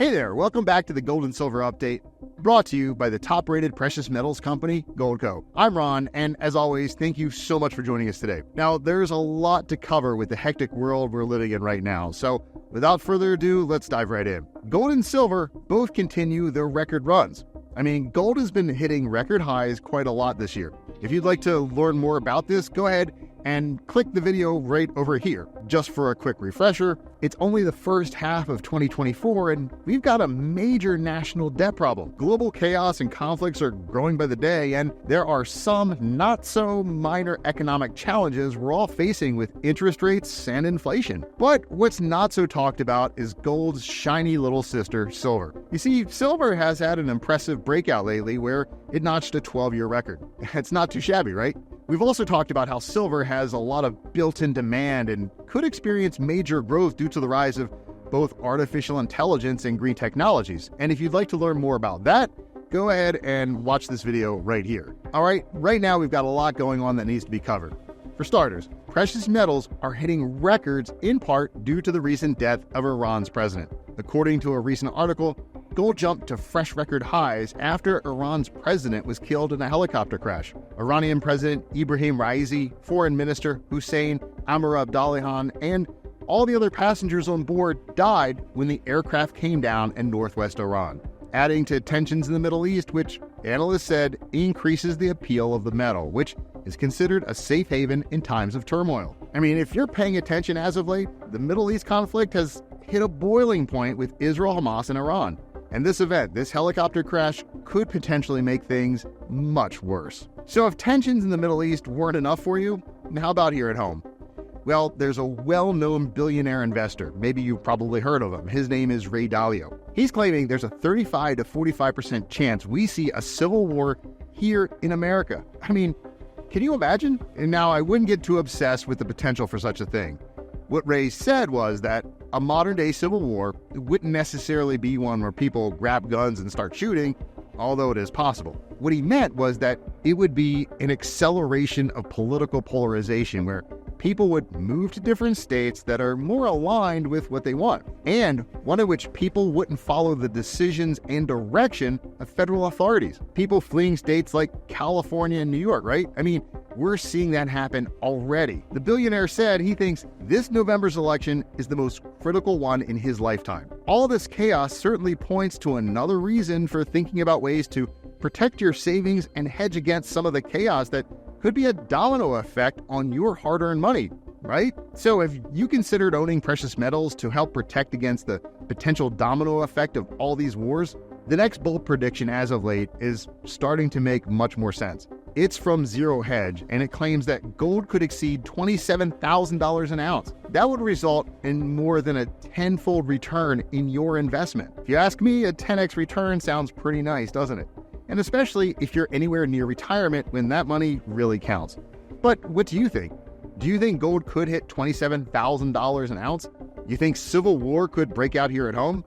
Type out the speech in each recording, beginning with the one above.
Hey there, welcome back to the Gold and Silver Update, brought to you by the top-rated precious metals company, Goldco. I'm Ron, and as always, thank you so much for joining us today. Now, there's a lot to cover with the hectic world we're living in right now, so without further ado, let's dive right in. Gold and silver both continue their record runs. I mean, gold has been hitting record highs quite a lot this year. If you'd like to learn more about this, go ahead and click the video right over here. Just for a quick refresher, it's only the first half of 2024 and we've got a major national debt problem. Global chaos and conflicts are growing by the day, and there are some not so minor economic challenges we're all facing with interest rates and inflation. But what's not so talked about is gold's shiny little sister, silver. You see, silver has had an impressive breakout lately where it notched a 12-year record. It's not too shabby, right? We've also talked about how silver has a lot of built-in demand and could experience major growth due to the rise of both artificial intelligence and green technologies. And if you'd like to learn more about that, go ahead and watch this video right here. All right, right now we've got a lot going on that needs to be covered. For starters, precious metals are hitting records in part due to the recent death of Iran's president. According to a recent article, gold jumped to fresh record highs after Iran's president was killed in a helicopter crash. Iranian President Ibrahim Raisi, Foreign Minister Hussein Amir-Abdollahian, and all the other passengers on board died when the aircraft came down in northwest Iran, adding to tensions in the Middle East, which analysts said increases the appeal of the metal, which is considered a safe haven in times of turmoil. I mean, if you're paying attention as of late, the Middle East conflict has hit a boiling point with Israel, Hamas, and Iran. And this event, this helicopter crash, could potentially make things much worse. So if tensions in the Middle East weren't enough for you, how about here at home? Well, there's a well-known billionaire investor. Maybe you've probably heard of him. His name is Ray Dalio. He's claiming there's a 35 to 45% chance we see a civil war here in America. I mean, can you imagine? And now, I wouldn't get too obsessed with the potential for such a thing. What Ray said was that a modern-day civil war wouldn't necessarily be one where people grab guns and start shooting, although it is possible. What he meant was that it would be an acceleration of political polarization where people would move to different states that are more aligned with what they want, and one in which people wouldn't follow the decisions and direction of federal authorities. People fleeing states like California and New York, right? I mean, we're seeing that happen already. The billionaire said he thinks this November's election is the most critical one in his lifetime. All this chaos certainly points to another reason for thinking about ways to protect your savings and hedge against some of the chaos that could be a domino effect on your hard-earned money, right? So if you considered owning precious metals to help protect against the potential domino effect of all these wars, the next bold prediction as of late is starting to make much more sense. It's from Zero Hedge, and it claims that gold could exceed $27,000 an ounce. That would result in more than a tenfold return in your investment. If you ask me, a 10x return sounds pretty nice, doesn't it? And especially if you're anywhere near retirement when that money really counts. But what do you think? Do you think gold could hit $27,000 an ounce? You think civil war could break out here at home?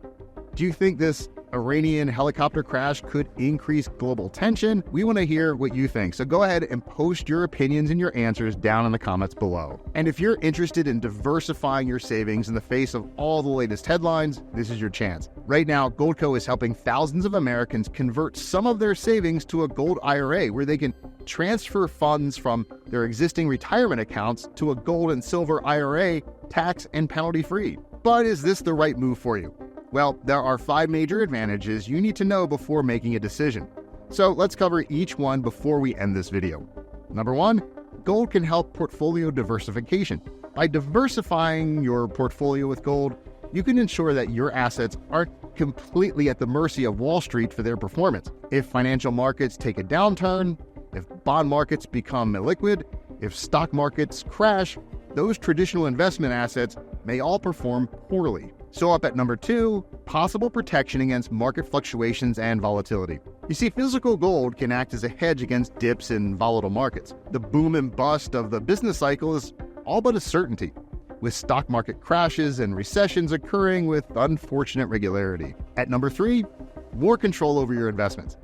Do you think this Iranian helicopter crash could increase global tension? We want to hear what you think, so go ahead and post your opinions and your answers down in the comments below. And if you're interested in diversifying your savings in the face of all the latest headlines, this is your chance. Right now, Goldco is helping thousands of Americans convert some of their savings to a Gold IRA, where they can transfer funds from their existing retirement accounts to a gold and silver IRA, tax and penalty free. But is this the right move for you? Well, there are 5 major advantages you need to know before making a decision. So let's cover each one before we end this video. Number 1, gold can help portfolio diversification. By diversifying your portfolio with gold, you can ensure that your assets aren't completely at the mercy of Wall Street for their performance. If financial markets take a downturn, if bond markets become illiquid, if stock markets crash, those traditional investment assets may all perform poorly. So up at number 2, possible protection against market fluctuations and volatility. You see, physical gold can act as a hedge against dips in volatile markets. The boom and bust of the business cycle is all but a certainty, with stock market crashes and recessions occurring with unfortunate regularity. At number 3, more control over your investments.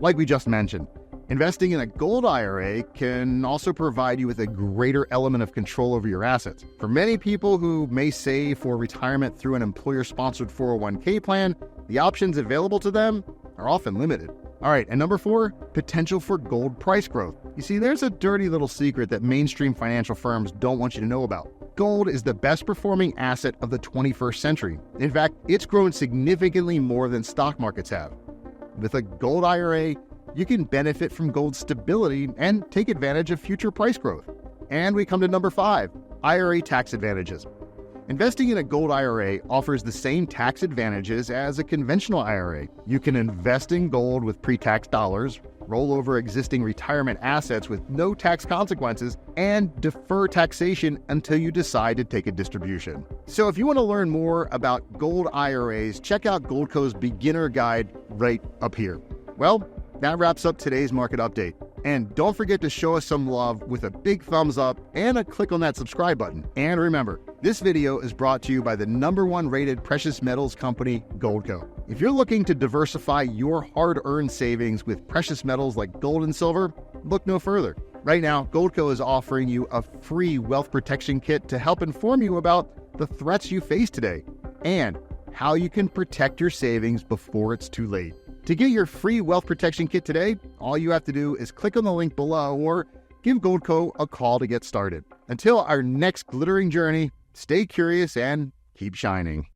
Like we just mentioned, Investing in a Gold IRA can also provide you with a greater element of control over your assets. For many people who may save for retirement through an employer-sponsored 401k plan, the options available to them are often limited. All right, and number 4, potential for gold price growth. You see, there's a dirty little secret that mainstream financial firms don't want you to know about. Gold is the best performing asset of the 21st century. In fact, it's grown significantly more than stock markets have. With a Gold IRA, you can benefit from gold's stability and take advantage of future price growth. And we come to number 5, IRA tax advantages. Investing in a Gold IRA offers the same tax advantages as a conventional IRA. You can invest in gold with pre-tax dollars, roll over existing retirement assets with no tax consequences, and defer taxation until you decide to take a distribution. So if you want to learn more about Gold IRAs, check out Goldco's beginner guide right up here. Well, that wraps up today's market update. And don't forget to show us some love with a big thumbs up and a click on that subscribe button. And remember, this video is brought to you by the #1 rated precious metals company, Goldco. If you're looking to diversify your hard-earned savings with precious metals like gold and silver, look no further. Right now, Goldco is offering you a free wealth protection kit to help inform you about the threats you face today and how you can protect your savings before it's too late. To get your free wealth protection kit today, all you have to do is click on the link below or give Goldco a call to get started. Until our next glittering journey, stay curious and keep shining.